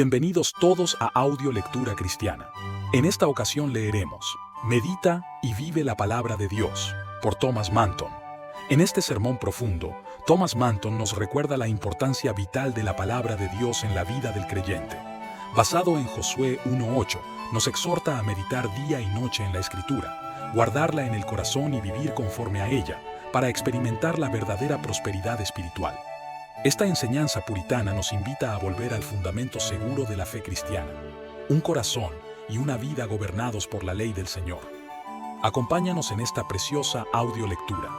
Bienvenidos todos a Audio Lectura Cristiana. En esta ocasión leeremos Medita y vive la palabra de Dios, por Thomas Manton. En este sermón profundo, Thomas Manton nos recuerda la importancia vital de la palabra de Dios en la vida del creyente. Basado en Josué 1:8, nos exhorta a meditar día y noche en la Escritura, guardarla en el corazón y vivir conforme a ella, para experimentar la verdadera prosperidad espiritual. Esta enseñanza puritana nos invita a volver al fundamento seguro de la fe cristiana, un corazón y una vida gobernados por la ley del Señor. Acompáñanos en esta preciosa audiolectura.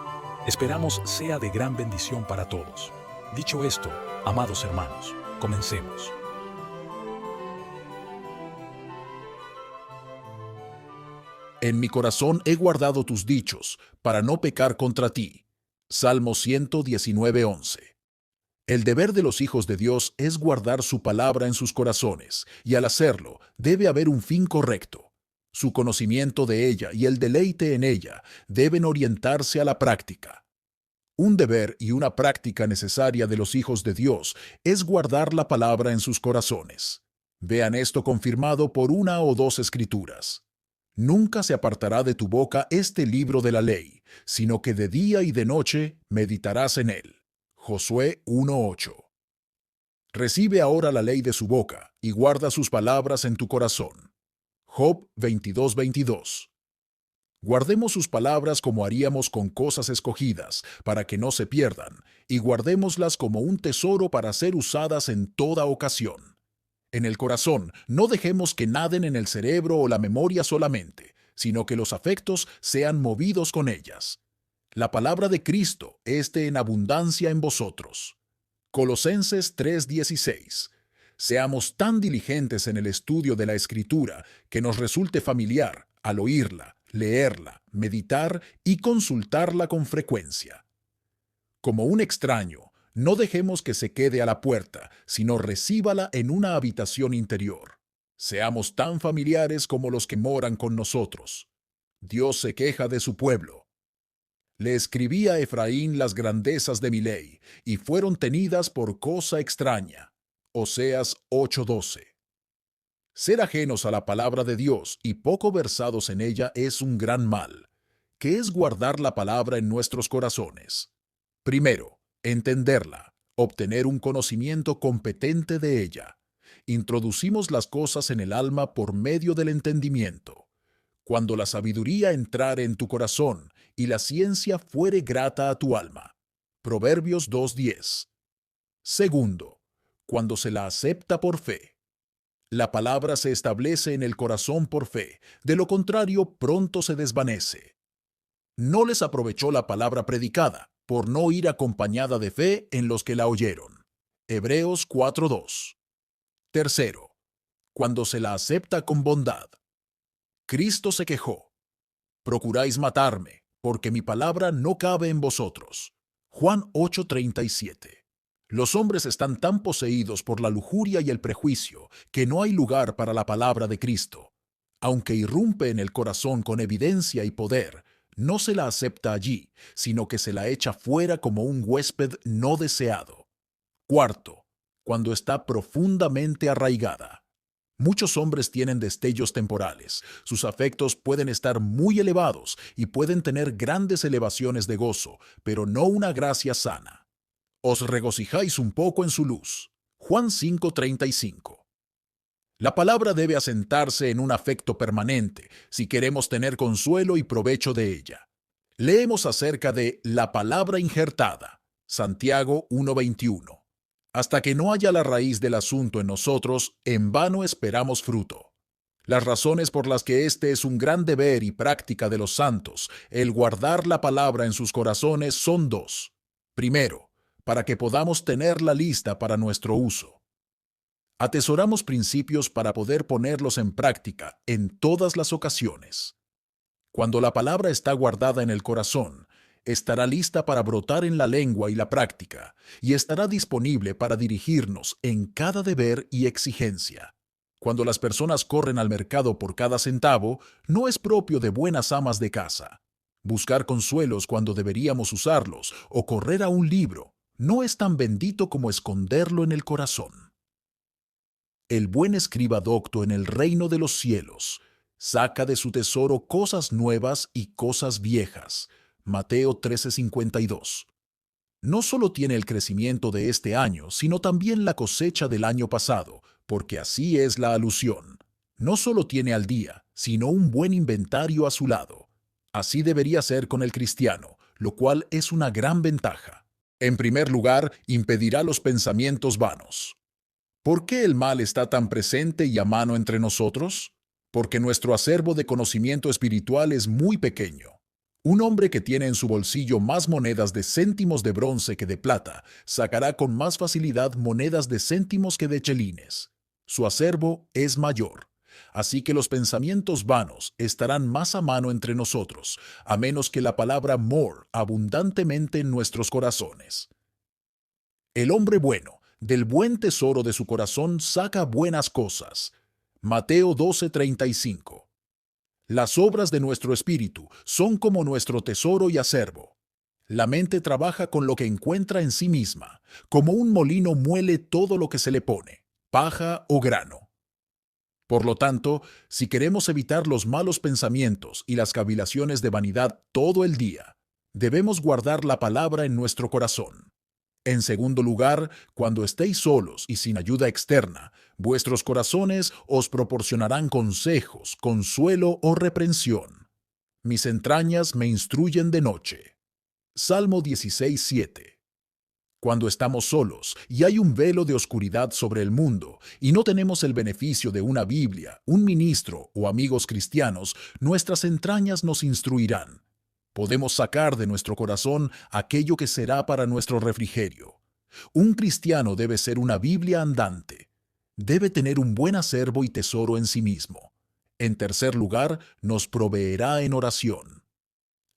Esperamos sea de gran bendición para todos. Dicho esto, amados hermanos, comencemos. En mi corazón he guardado tus dichos, para no pecar contra ti. Salmo 119:11. El deber de los hijos de Dios es guardar su palabra en sus corazones, y al hacerlo, debe haber un fin correcto. Su conocimiento de ella y el deleite en ella deben orientarse a la práctica. Un deber y una práctica necesaria de los hijos de Dios es guardar la palabra en sus corazones. Vean esto confirmado por una o dos escrituras. Nunca se apartará de tu boca este libro de la ley, sino que de día y de noche meditarás en él. Josué 1:8. Recibe ahora la ley de su boca y guarda sus palabras en tu corazón. Job 22:22. Guardemos sus palabras como haríamos con cosas escogidas, para que no se pierdan, y guardémoslas como un tesoro para ser usadas en toda ocasión. En el corazón, no dejemos que naden en el cerebro o la memoria solamente, sino que los afectos sean movidos con ellas. La palabra de Cristo esté en abundancia en vosotros. Colosenses 3:16. Seamos tan diligentes en el estudio de la Escritura que nos resulte familiar al oírla, leerla, meditar y consultarla con frecuencia. Como un extraño, no dejemos que se quede a la puerta, sino recíbala en una habitación interior. Seamos tan familiares como los que moran con nosotros. Dios se queja de su pueblo. Le escribí a Efraín las grandezas de mi ley, y fueron tenidas por cosa extraña. Oseas 8:12. Ser ajenos a la palabra de Dios y poco versados en ella es un gran mal, que es guardar la palabra en nuestros corazones. Primero, entenderla, obtener un conocimiento competente de ella. Introducimos las cosas en el alma por medio del entendimiento. Cuando la sabiduría entrare en tu corazón y la ciencia fuere grata a tu alma. Proverbios 2:10. Segundo, cuando se la acepta por fe. La palabra se establece en el corazón por fe, de lo contrario pronto se desvanece. No les aprovechó la palabra predicada, por no ir acompañada de fe en los que la oyeron. Hebreos 4:2. Tercero, cuando se la acepta con bondad. Cristo se quejó. Procuráis matarme, porque mi palabra no cabe en vosotros. Juan 8:37. Los hombres están tan poseídos por la lujuria y el prejuicio que no hay lugar para la palabra de Cristo. Aunque irrumpe en el corazón con evidencia y poder, no se la acepta allí, sino que se la echa fuera como un huésped no deseado. Cuarto, cuando está profundamente arraigada. Muchos hombres tienen destellos temporales, sus afectos pueden estar muy elevados y pueden tener grandes elevaciones de gozo, pero no una gracia sana. Os regocijáis un poco en su luz. Juan 5:35. La palabra debe asentarse en un afecto permanente si queremos tener consuelo y provecho de ella. Leemos acerca de la palabra injertada, Santiago 1:21. Hasta que no haya la raíz del asunto en nosotros, en vano esperamos fruto. Las razones por las que este es un gran deber y práctica de los santos, el guardar la palabra en sus corazones, son dos. Primero, para que podamos tenerla lista para nuestro uso. Atesoramos principios para poder ponerlos en práctica en todas las ocasiones. Cuando la palabra está guardada en el corazón, estará lista para brotar en la lengua y la práctica, y estará disponible para dirigirnos en cada deber y exigencia. Cuando las personas corren al mercado por cada centavo, no es propio de buenas amas de casa. Buscar consuelos cuando deberíamos usarlos o correr a un libro no es tan bendito como esconderlo en el corazón. el buen escriba docto en el reino de los cielos. Saca de su tesoro cosas nuevas y cosas viejas. Mateo 13:52. No solo tiene el crecimiento de este año, sino también la cosecha del año pasado, porque así es la alusión. No solo tiene al día, sino un buen inventario a su lado. Así debería ser con el cristiano, lo cual es una gran ventaja. En primer lugar, impedirá los pensamientos vanos. ¿Por qué el mal está tan presente y a mano entre nosotros? Porque nuestro acervo de conocimiento espiritual es muy pequeño. Un hombre que tiene en su bolsillo más monedas de céntimos de bronce que de plata, sacará con más facilidad monedas de céntimos que de chelines. Su acervo es mayor. Así que los pensamientos vanos estarán más a mano entre nosotros, a menos que la palabra more abundantemente en nuestros corazones. El hombre bueno, del buen tesoro de su corazón saca buenas cosas. Mateo 12:35. Las obras de nuestro espíritu son como nuestro tesoro y acervo. La mente trabaja con lo que encuentra en sí misma, como un molino muele todo lo que se le pone, paja o grano. Por lo tanto, si queremos evitar los malos pensamientos y las cavilaciones de vanidad todo el día, debemos guardar la palabra en nuestro corazón. En segundo lugar, cuando estéis solos y sin ayuda externa, vuestros corazones os proporcionarán consejos, consuelo o reprensión. Mis entrañas me instruyen de noche. Salmo 16:7. Cuando estamos solos y hay un velo de oscuridad sobre el mundo y no tenemos el beneficio de una Biblia, un ministro o amigos cristianos, nuestras entrañas nos instruirán. Podemos sacar de nuestro corazón aquello que será para nuestro refrigerio. Un cristiano debe ser una Biblia andante. Debe tener un buen acervo y tesoro en sí mismo. En tercer lugar, nos proveerá en oración.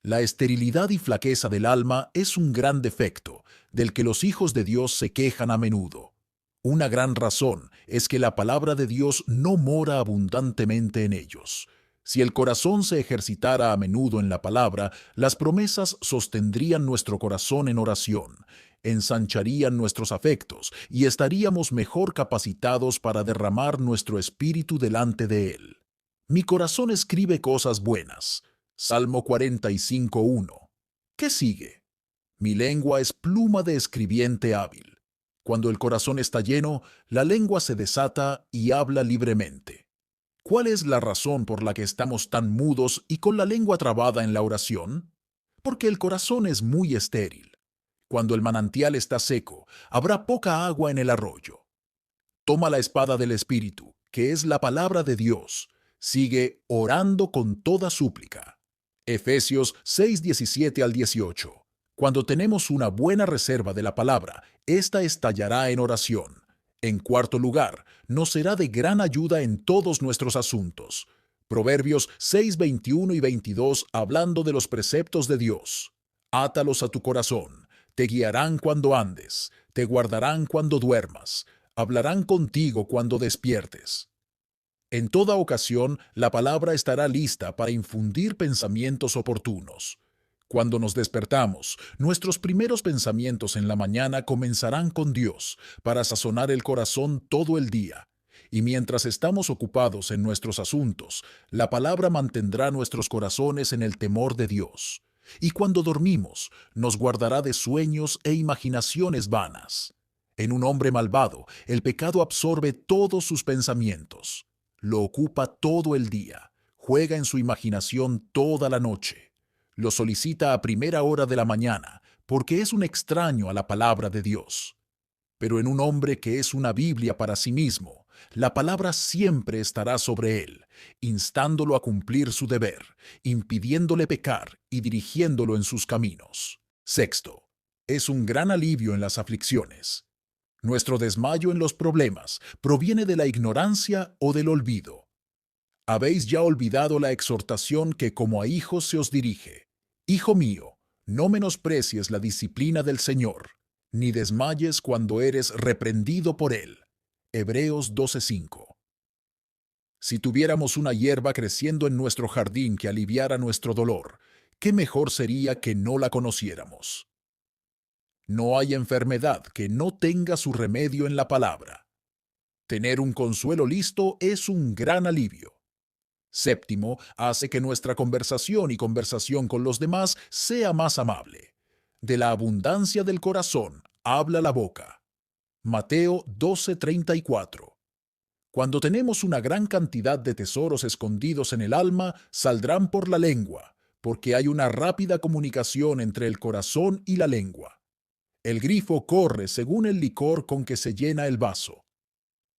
La esterilidad y flaqueza del alma es un gran defecto, del que los hijos de Dios se quejan a menudo. Una gran razón es que la palabra de Dios no mora abundantemente en ellos. Si el corazón se ejercitara a menudo en la palabra, las promesas sostendrían nuestro corazón en oración, ensancharían nuestros afectos y estaríamos mejor capacitados para derramar nuestro espíritu delante de Él. Mi corazón escribe cosas buenas. Salmo 45:1. ¿Qué sigue? Mi lengua es pluma de escribiente hábil. Cuando el corazón está lleno, la lengua se desata y habla libremente. ¿Cuál es la razón por la que estamos tan mudos y con la lengua trabada en la oración? Porque el corazón es muy estéril. Cuando el manantial está seco, habrá poca agua en el arroyo. Toma la espada del Espíritu, que es la palabra de Dios. Sigue orando con toda súplica. Efesios 6:17 al 18. Cuando tenemos una buena reserva de la palabra, ésta estallará en oración. En cuarto lugar, nos será de gran ayuda en todos nuestros asuntos. Proverbios 6:21 y 22 hablando de los preceptos de Dios. Átalos a tu corazón, te guiarán cuando andes, te guardarán cuando duermas, hablarán contigo cuando despiertes. En toda ocasión, la palabra estará lista para infundir pensamientos oportunos. Cuando nos despertamos, nuestros primeros pensamientos en la mañana comenzarán con Dios para sazonar el corazón todo el día. Y mientras estamos ocupados en nuestros asuntos, la palabra mantendrá nuestros corazones en el temor de Dios. Y cuando dormimos, nos guardará de sueños e imaginaciones vanas. En un hombre malvado, el pecado absorbe todos sus pensamientos. Lo ocupa todo el día, juega en su imaginación toda la noche. Lo solicita a primera hora de la mañana, porque es un extraño a la palabra de Dios. Pero en un hombre que es una Biblia para sí mismo, la palabra siempre estará sobre él, instándolo a cumplir su deber, impidiéndole pecar y dirigiéndolo en sus caminos. Sexto, es un gran alivio en las aflicciones. Nuestro desmayo en los problemas proviene de la ignorancia o del olvido. Habéis ya olvidado la exhortación que como a hijos se os dirige. Hijo mío, no menosprecies la disciplina del Señor, ni desmayes cuando eres reprendido por Él. Hebreos 12:5. Si tuviéramos una hierba creciendo en nuestro jardín que aliviara nuestro dolor, ¿qué mejor sería que no la conociéramos? No hay enfermedad que no tenga su remedio en la palabra. Tener un consuelo listo es un gran alivio. Séptimo, hace que nuestra conversación y conversación con los demás sea más amable. De la abundancia del corazón habla la boca. Mateo 12:34. Cuando tenemos una gran cantidad de tesoros escondidos en el alma, saldrán por la lengua, porque hay una rápida comunicación entre el corazón y la lengua. El grifo corre según el licor con que se llena el vaso.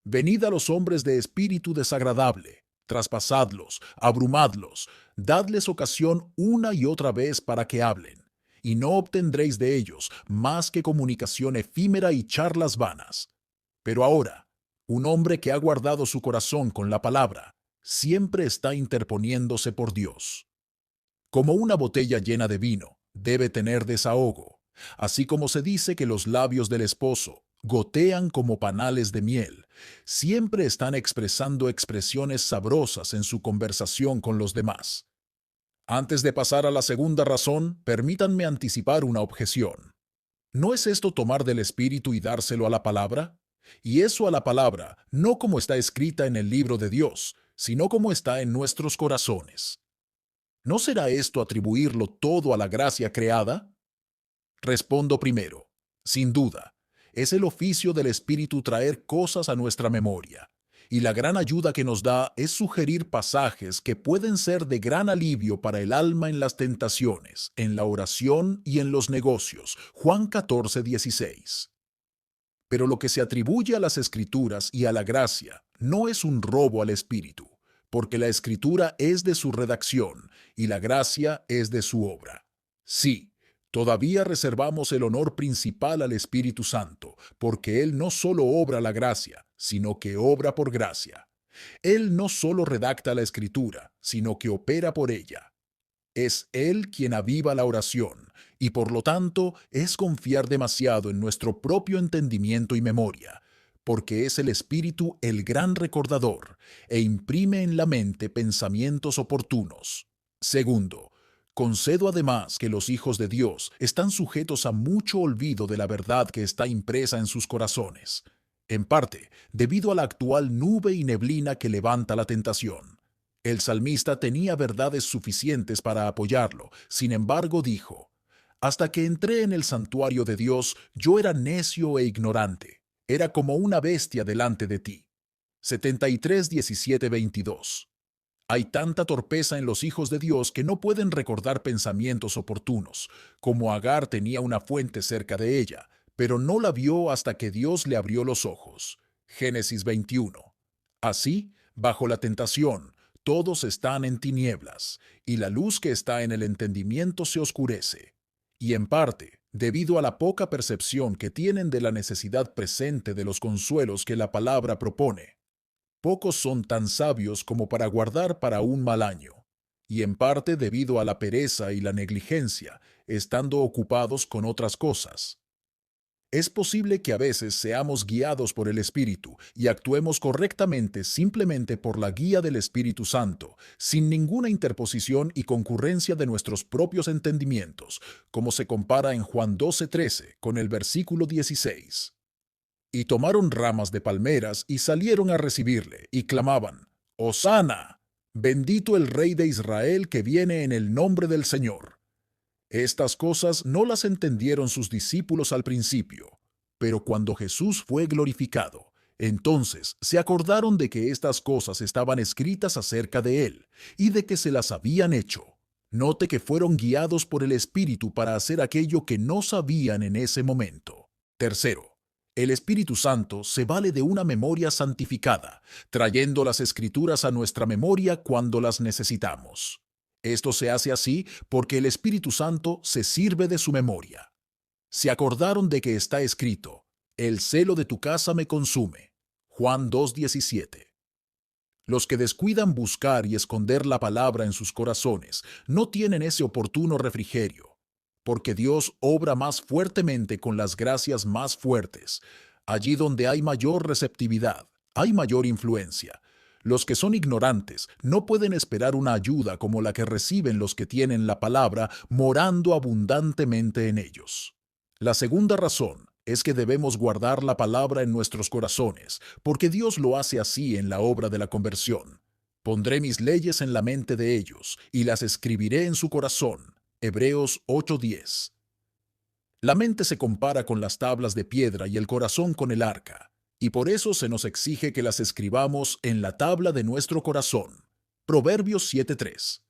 Venid a los hombres de espíritu desagradable, traspasadlos, abrumadlos, dadles ocasión una y otra vez para que hablen, y no obtendréis de ellos más que comunicación efímera y charlas vanas. Pero ahora, un hombre que ha guardado su corazón con la palabra, siempre está interponiéndose por Dios. Como una botella llena de vino, debe tener desahogo, así como se dice que los labios del esposo gotean como panales de miel, siempre están expresando expresiones sabrosas en su conversación con los demás. Antes de pasar a la segunda razón, permítanme anticipar una objeción. ¿No es esto tomar del Espíritu y dárselo a la palabra? Y eso a la palabra, no como está escrita en el libro de Dios, sino como está en nuestros corazones. ¿No será esto atribuirlo todo a la gracia creada? Respondo primero. Sin duda, es el oficio del Espíritu traer cosas a nuestra memoria, y la gran ayuda que nos da es sugerir pasajes que pueden ser de gran alivio para el alma en las tentaciones, en la oración y en los negocios. Juan 14:16. Pero lo que se atribuye a las Escrituras y a la gracia no es un robo al Espíritu, porque la Escritura es de su redacción y la gracia es de su obra. Sí, todavía reservamos el honor principal al Espíritu Santo, porque Él no solo obra la gracia, sino que obra por gracia. Él no solo redacta la Escritura, sino que opera por ella. Es Él quien aviva la oración, y por lo tanto es confiar demasiado en nuestro propio entendimiento y memoria, porque es el Espíritu el gran recordador, e imprime en la mente pensamientos oportunos. Segundo, concedo además que los hijos de Dios están sujetos a mucho olvido de la verdad que está impresa en sus corazones, en parte debido a la actual nube y neblina que levanta la tentación. El salmista tenía verdades suficientes para apoyarlo, sin embargo dijo, hasta que entré en el santuario de Dios, yo era necio e ignorante, era como una bestia delante de ti. 73:17-22. Hay tanta torpeza en los hijos de Dios que no pueden recordar pensamientos oportunos, como Agar tenía una fuente cerca de ella, pero no la vio hasta que Dios le abrió los ojos. Génesis 21. Así, bajo la tentación, todos están en tinieblas, y la luz que está en el entendimiento se oscurece. Y en parte, debido a la poca percepción que tienen de la necesidad presente de los consuelos que la palabra propone. Pocos son tan sabios como para guardar para un mal año, y en parte debido a la pereza y la negligencia, estando ocupados con otras cosas. Es posible que a veces seamos guiados por el Espíritu y actuemos correctamente simplemente por la guía del Espíritu Santo, sin ninguna interposición y concurrencia de nuestros propios entendimientos, como se compara en Juan 12:13 con el versículo 16. Y tomaron ramas de palmeras y salieron a recibirle, y clamaban, «Hosana, bendito el Rey de Israel que viene en el nombre del Señor». Estas cosas no las entendieron sus discípulos al principio, pero cuando Jesús fue glorificado, entonces se acordaron de que estas cosas estaban escritas acerca de él y de que se las habían hecho. Note que fueron guiados por el Espíritu para hacer aquello que no sabían en ese momento. Tercero, el Espíritu Santo se vale de una memoria santificada, trayendo las Escrituras a nuestra memoria cuando las necesitamos. Esto se hace así porque el Espíritu Santo se sirve de su memoria. Se acordaron de que está escrito, «El celo de tu casa me consume». Juan 2:17. Los que descuidan buscar y esconder la palabra en sus corazones no tienen ese oportuno refrigerio, porque Dios obra más fuertemente con las gracias más fuertes. Allí donde hay mayor receptividad, hay mayor influencia. Los que son ignorantes no pueden esperar una ayuda como la que reciben los que tienen la palabra morando abundantemente en ellos. La segunda razón es que debemos guardar la palabra en nuestros corazones, porque Dios lo hace así en la obra de la conversión. Pondré mis leyes en la mente de ellos y las escribiré en su corazón. Hebreos 8:10. La mente se compara con las tablas de piedra y el corazón con el arca, y por eso se nos exige que las escribamos en la tabla de nuestro corazón. Proverbios 7:3.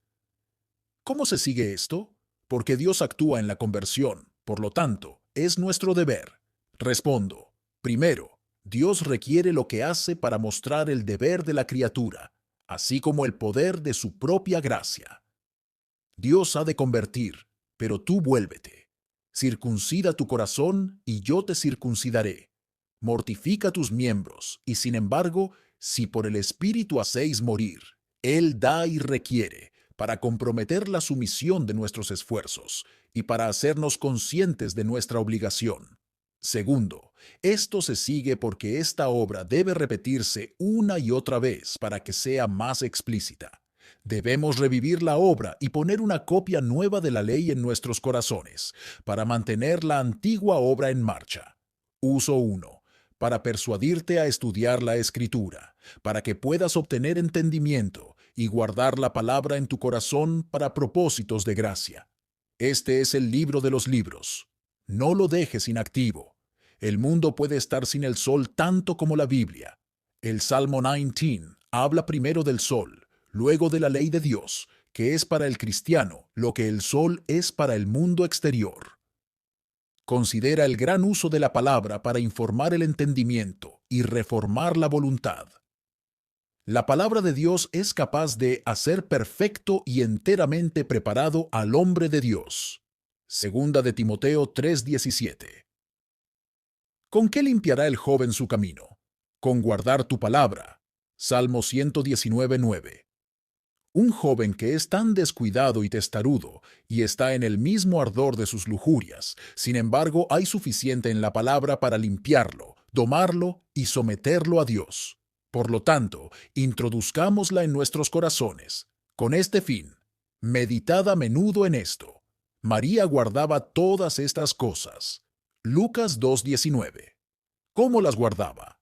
¿Cómo se sigue esto? Porque Dios actúa en la conversión, por lo tanto, es nuestro deber. Respondo. Primero, Dios requiere lo que hace para mostrar el deber de la criatura, así como el poder de su propia gracia. Dios ha de convertir, pero tú vuélvete. Circuncida tu corazón y yo te circuncidaré. Mortifica tus miembros, y sin embargo, si por el Espíritu hacéis morir, Él da y requiere, para comprometer la sumisión de nuestros esfuerzos y para hacernos conscientes de nuestra obligación. Segundo, esto se sigue porque esta obra debe repetirse una y otra vez para que sea más explícita. Debemos revivir la obra y poner una copia nueva de la ley en nuestros corazones, para mantener la antigua obra en marcha. Uso 1. Para persuadirte a estudiar la Escritura, para que puedas obtener entendimiento y guardar la palabra en tu corazón para propósitos de gracia. Este es el libro de los libros. No lo dejes inactivo. El mundo puede estar sin el sol tanto como la Biblia. El Salmo 19 habla primero del sol, luego de la ley de Dios, que es para el cristiano lo que el sol es para el mundo exterior. Considera el gran uso de la palabra para informar el entendimiento y reformar la voluntad. La palabra de Dios es capaz de hacer perfecto y enteramente preparado al hombre de Dios. Segunda de Timoteo 3:17. ¿Con qué limpiará el joven su camino? Con guardar tu palabra. Salmo 119:9. Un joven que es tan descuidado y testarudo y está en el mismo ardor de sus lujurias, sin embargo hay suficiente en la palabra para limpiarlo, domarlo y someterlo a Dios. Por lo tanto, introduzcámosla en nuestros corazones. Con este fin, meditad a menudo en esto. María guardaba todas estas cosas. Lucas 2:19. ¿Cómo las guardaba?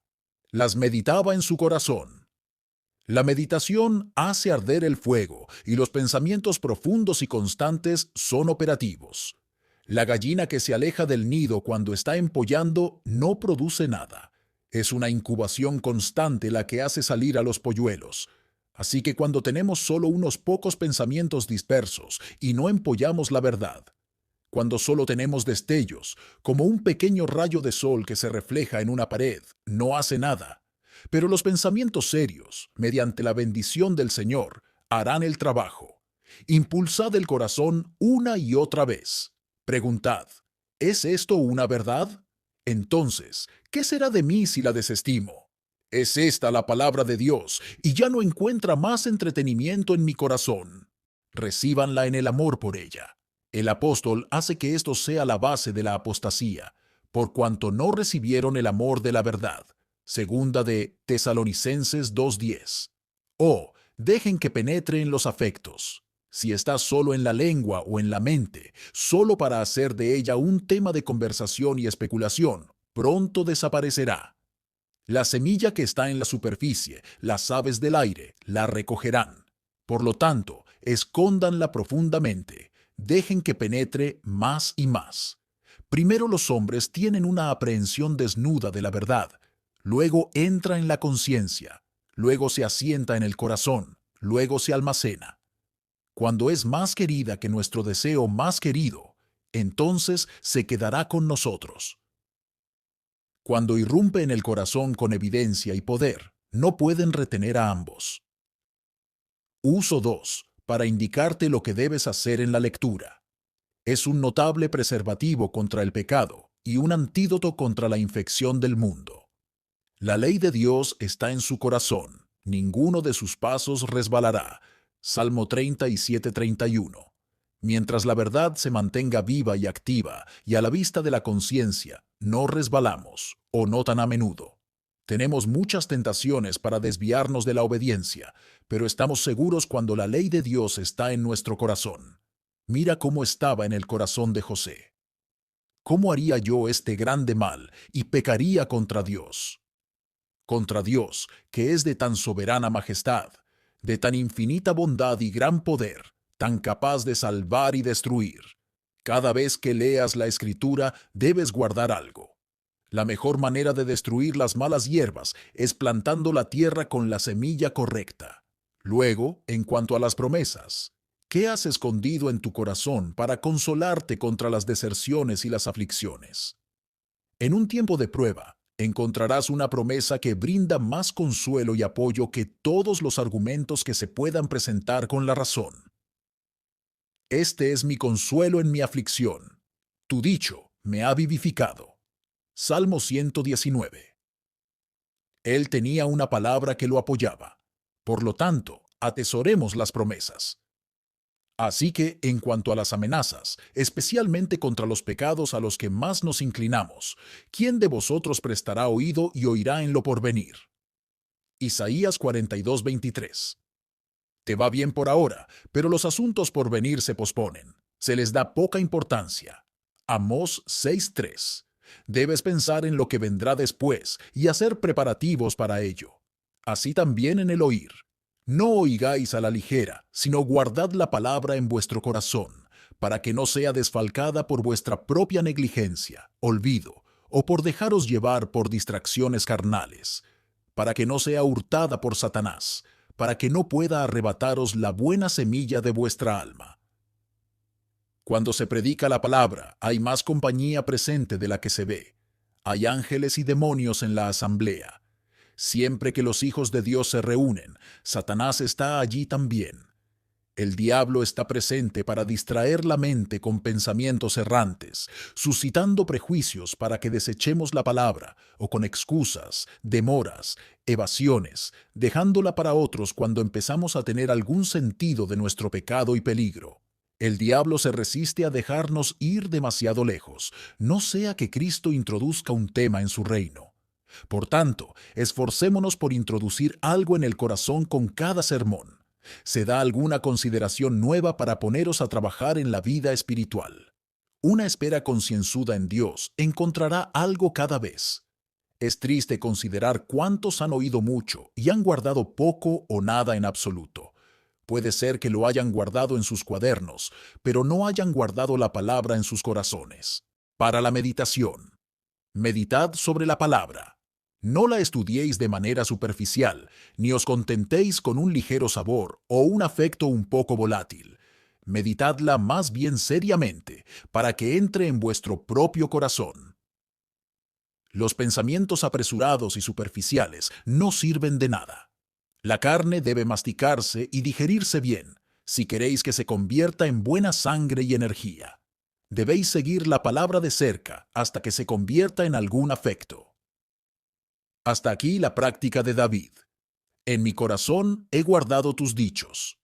Las meditaba en su corazón. La meditación hace arder el fuego y los pensamientos profundos y constantes son operativos. La gallina que se aleja del nido cuando está empollando no produce nada. Es una incubación constante la que hace salir a los polluelos. Así que cuando tenemos solo unos pocos pensamientos dispersos y no empollamos la verdad, cuando solo tenemos destellos, como un pequeño rayo de sol que se refleja en una pared, no hace nada. Pero los pensamientos serios, mediante la bendición del Señor, harán el trabajo. Impulsad el corazón una y otra vez. Preguntad, ¿es esto una verdad? Entonces, ¿qué será de mí si la desestimo? Es esta la palabra de Dios, y ya no encuentra más entretenimiento en mi corazón. Recíbanla en el amor por ella. El apóstol hace que esto sea la base de la apostasía, por cuanto no recibieron el amor de la verdad. Segunda de Tesalonicenses 2:10. Oh, dejen que penetre en los afectos. Si está solo en la lengua o en la mente, solo para hacer de ella un tema de conversación y especulación, pronto desaparecerá. La semilla que está en la superficie, las aves del aire, la recogerán. Por lo tanto, escóndanla profundamente, dejen que penetre más y más. Primero los hombres tienen una aprehensión desnuda de la verdad, luego entra en la conciencia, luego se asienta en el corazón, luego se almacena. Cuando es más querida que nuestro deseo más querido, entonces se quedará con nosotros. Cuando irrumpe en el corazón con evidencia y poder, no pueden retener a ambos. Uso 2. Para indicarte lo que debes hacer en la lectura. Es un notable preservativo contra el pecado y un antídoto contra la infección del mundo. La ley de Dios está en su corazón, ninguno de sus pasos resbalará. Salmo 37:31. Mientras la verdad se mantenga viva y activa y a la vista de la conciencia, no resbalamos, o no tan a menudo. Tenemos muchas tentaciones para desviarnos de la obediencia, pero estamos seguros cuando la ley de Dios está en nuestro corazón. Mira cómo estaba en el corazón de José. ¿cómo haría yo este grande mal y pecaría contra Dios? Contra Dios, que es de tan soberana majestad, de tan infinita bondad y gran poder, tan capaz de salvar y destruir. Cada vez que leas la Escritura debes guardar algo. La mejor manera de destruir las malas hierbas es plantando la tierra con la semilla correcta. Luego, en cuanto a las promesas, ¿qué has escondido en tu corazón para consolarte contra las deserciones y las aflicciones? En un tiempo de prueba, encontrarás una promesa que brinda más consuelo y apoyo que todos los argumentos que se puedan presentar con la razón. Este es mi consuelo en mi aflicción. Tu dicho me ha vivificado. Salmo 119. Él tenía una palabra que lo apoyaba. Por lo tanto, atesoremos las promesas. Así que, en cuanto a las amenazas, especialmente contra los pecados a los que más nos inclinamos, ¿quién de vosotros prestará oído y oirá en lo porvenir? Isaías 42:23. Te va bien por ahora, pero los asuntos por venir se posponen. Se les da poca importancia. Amós 6:3. Debes pensar en lo que vendrá después y hacer preparativos para ello. Así también en el oír. No oigáis a la ligera, sino guardad la palabra en vuestro corazón, para que no sea desfalcada por vuestra propia negligencia, olvido, o por dejaros llevar por distracciones carnales, para que no sea hurtada por Satanás, para que no pueda arrebataros la buena semilla de vuestra alma. Cuando se predica la palabra, hay más compañía presente de la que se ve. Hay ángeles y demonios en la asamblea. Siempre que los hijos de Dios se reúnen, Satanás está allí también. El diablo está presente para distraer la mente con pensamientos errantes, suscitando prejuicios para que desechemos la palabra, o con excusas, demoras, evasiones, dejándola para otros cuando empezamos a tener algún sentido de nuestro pecado y peligro. El diablo se resiste a dejarnos ir demasiado lejos, no sea que Cristo introduzca un tema en su reino. Por tanto, esforcémonos por introducir algo en el corazón con cada sermón. Se da alguna consideración nueva para poneros a trabajar en la vida espiritual. Una espera concienzuda en Dios encontrará algo cada vez. Es triste considerar cuántos han oído mucho y han guardado poco o nada en absoluto. Puede ser que lo hayan guardado en sus cuadernos, pero no hayan guardado la palabra en sus corazones. Para la meditación. Meditad sobre la palabra. No la estudiéis de manera superficial, ni os contentéis con un ligero sabor o un afecto un poco volátil. Meditadla más bien seriamente, para que entre en vuestro propio corazón. Los pensamientos apresurados y superficiales no sirven de nada. La carne debe masticarse y digerirse bien, si queréis que se convierta en buena sangre y energía. Debéis seguir la palabra de cerca hasta que se convierta en algún afecto. Hasta aquí la práctica de David. En mi corazón he guardado tus dichos.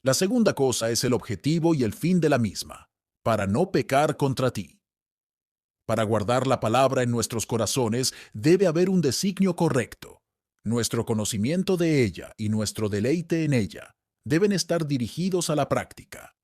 La segunda cosa es el objetivo y el fin de la misma, para no pecar contra ti. Para guardar la palabra en nuestros corazones debe haber un designio correcto. Nuestro conocimiento de ella y nuestro deleite en ella deben estar dirigidos a la práctica.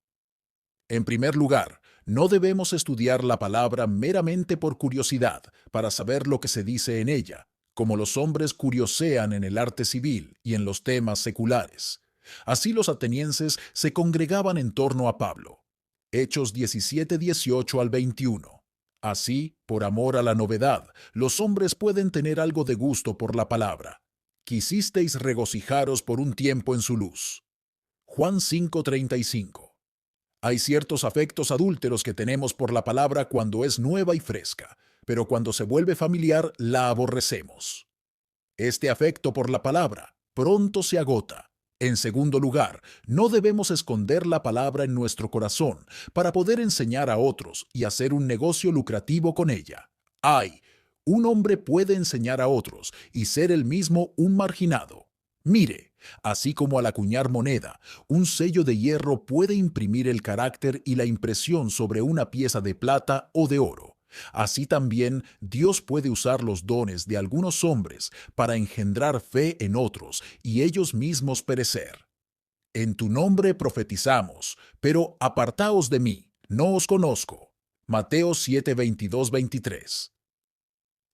En primer lugar, no debemos estudiar la palabra meramente por curiosidad, para saber lo que se dice en ella, como los hombres curiosean en el arte civil y en los temas seculares. Así los atenienses se congregaban en torno a Pablo. Hechos 17:18 al 21. Así, por amor a la novedad, los hombres pueden tener algo de gusto por la palabra. Quisisteis regocijaros por un tiempo en su luz. Juan 5:35. Hay ciertos afectos adúlteros que tenemos por la palabra cuando es nueva y fresca, pero cuando se vuelve familiar la aborrecemos. Este afecto por la palabra pronto se agota. En segundo lugar, no debemos esconder la palabra en nuestro corazón para poder enseñar a otros y hacer un negocio lucrativo con ella. ¡Ay! Un hombre puede enseñar a otros y ser él mismo un marginado. Mire, así como al acuñar moneda, un sello de hierro puede imprimir el carácter y la impresión sobre una pieza de plata o de oro. Así también Dios puede usar los dones de algunos hombres para engendrar fe en otros y ellos mismos perecer. En tu nombre profetizamos, pero apartaos de mí, no os conozco. Mateo 7, 22, 23.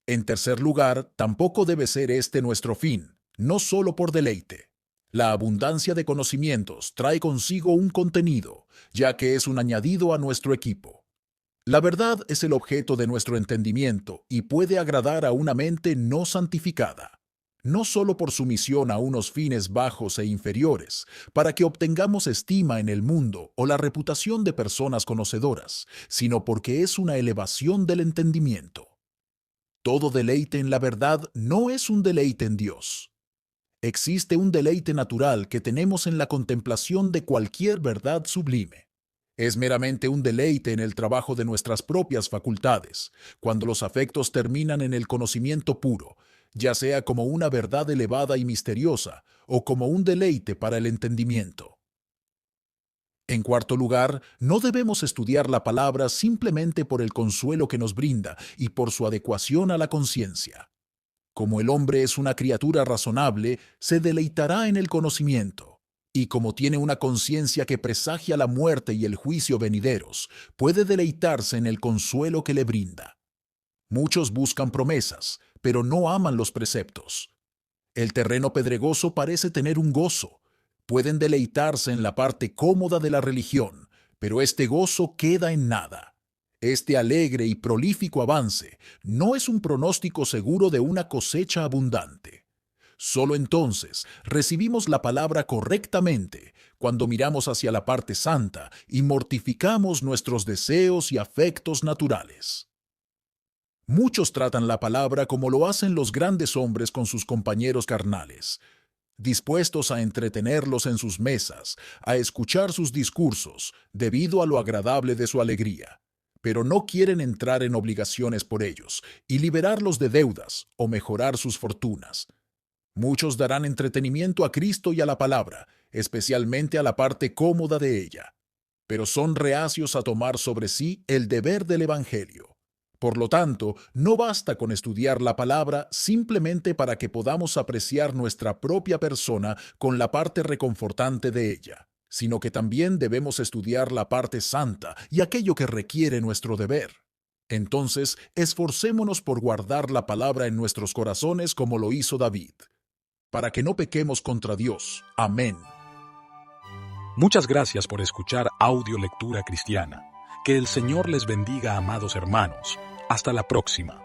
En tercer lugar, tampoco debe ser este nuestro fin, no solo por deleite. La abundancia de conocimientos trae consigo un contenido, ya que es un añadido a nuestro equipo. La verdad es el objeto de nuestro entendimiento y puede agradar a una mente no santificada, no solo por sumisión a unos fines bajos e inferiores, para que obtengamos estima en el mundo o la reputación de personas conocedoras, sino porque es una elevación del entendimiento. Todo deleite en la verdad no es un deleite en Dios. Existe un deleite natural que tenemos en la contemplación de cualquier verdad sublime. Es meramente un deleite en el trabajo de nuestras propias facultades, cuando los afectos terminan en el conocimiento puro, ya sea como una verdad elevada y misteriosa o como un deleite para el entendimiento. En cuarto lugar, no debemos estudiar la palabra simplemente por el consuelo que nos brinda y por su adecuación a la conciencia. Como el hombre es una criatura razonable, se deleitará en el conocimiento, y como tiene una conciencia que presagia la muerte y el juicio venideros, puede deleitarse en el consuelo que le brinda. Muchos buscan promesas, pero no aman los preceptos. El terreno pedregoso parece tener un gozo. Pueden deleitarse en la parte cómoda de la religión, pero este gozo queda en nada. Este alegre y prolífico avance no es un pronóstico seguro de una cosecha abundante. Solo entonces recibimos la palabra correctamente cuando miramos hacia la parte santa y mortificamos nuestros deseos y afectos naturales. Muchos tratan la palabra como lo hacen los grandes hombres con sus compañeros carnales, dispuestos a entretenerlos en sus mesas, a escuchar sus discursos, debido a lo agradable de su alegría, pero no quieren entrar en obligaciones por ellos y liberarlos de deudas o mejorar sus fortunas. Muchos darán entretenimiento a Cristo y a la palabra, especialmente a la parte cómoda de ella, pero son reacios a tomar sobre sí el deber del Evangelio. Por lo tanto, no basta con estudiar la palabra simplemente para que podamos apreciar nuestra propia persona con la parte reconfortante de ella, sino que también debemos estudiar la parte santa y aquello que requiere nuestro deber. Entonces, esforcémonos por guardar la palabra en nuestros corazones como lo hizo David, para que no pequemos contra Dios. Amén. Muchas gracias por escuchar Audio Lectura Cristiana. Que el Señor les bendiga, amados hermanos. Hasta la próxima.